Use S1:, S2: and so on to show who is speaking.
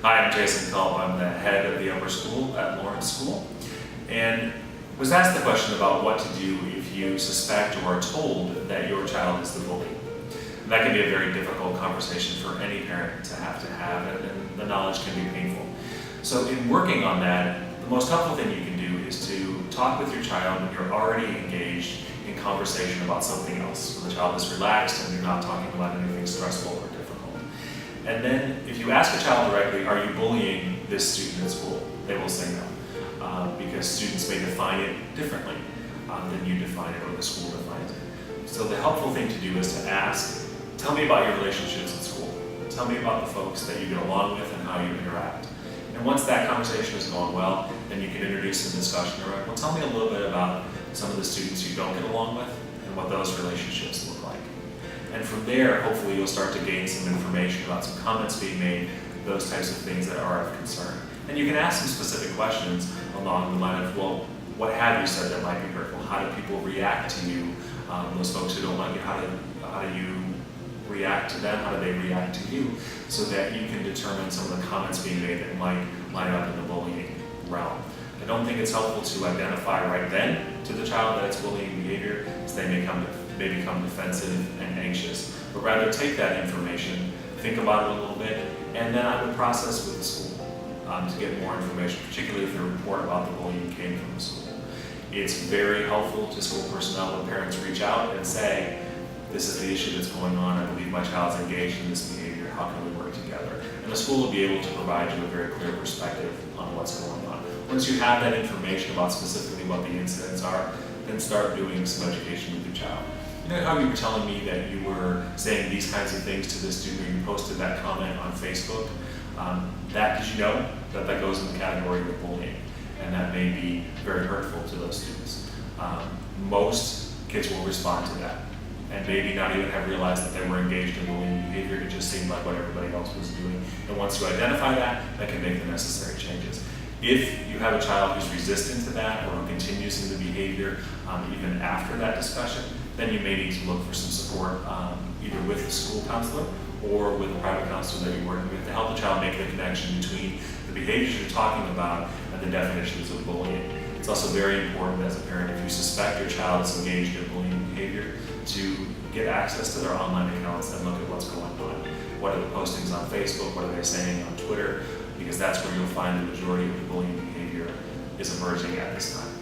S1: Hi, I'm Jason Culp. I'm the head of the upper school at Lawrence School, and was asked the question about what to do if you suspect or are told that your child is the bully. And that can be a very difficult conversation for any parent to have, and the knowledge can be painful. So in working on that, the most helpful thing you can do is to talk with your child when you're already engaged in conversation about something else. When the child is relaxed and you're not talking about anything stressful or difficult. And then if you ask a child directly, are you bullying this student at school? They will say no, because students may define it differently than you define it or the school defines it. So the helpful thing to do is to ask, tell me about your relationships at school. Tell me about the folks that you get along with and how you interact. And once that conversation is going well, then you can introduce some discussion around, well, tell me a little bit about some of the students you don't get along with and what those relationships look like. And from there, hopefully you'll start to gain some information about some comments being made, those types of things that are of concern. And you can ask some specific questions along the line of, well, what have you said that might be hurtful? How do people react to you? Those folks who don't like you, how do you react to them? How do they react to you? So that you can determine some of the comments being made that might line up in the bullying realm. I don't think it's helpful to identify right then to the child that it's bullying behavior, as they may become defensive and anxious, but rather take that information, think about it a little bit, and then I would process with the school to get more information, particularly if the report about the bullying came from the school. It's very helpful to school personnel when parents reach out and say, this is the issue that's going on, I believe my child's engaged in this behavior, how can we work together? And the school will be able to provide you a very clear perspective on what's going on. Once you have that information about specifically what the incidents are, then start doing some education with your child. You know how you were telling me that you were saying these kinds of things to this student, or you posted that comment on Facebook? Did you know that that goes in the category of bullying? And that may be very hurtful to those students. Most kids will respond to that and maybe not even have realized that they were engaged in bullying behavior. It just seemed like what everybody else was doing. And once you identify that, that can make the necessary changes. If you have a child who's resistant to that or who continues in the behavior even after that discussion, then you may need to look for some support either with the school counselor or with a private counselor that you're working with to help the child make the connection between the behaviors you're talking about and the definitions of bullying. It's also very important as a parent, if you suspect your child is engaged in bullying behavior, to get access to their online accounts and look at what's going on. What are the postings on Facebook? What are they saying on Twitter? Because that's where you'll find the majority of the bullying behavior is emerging at this time.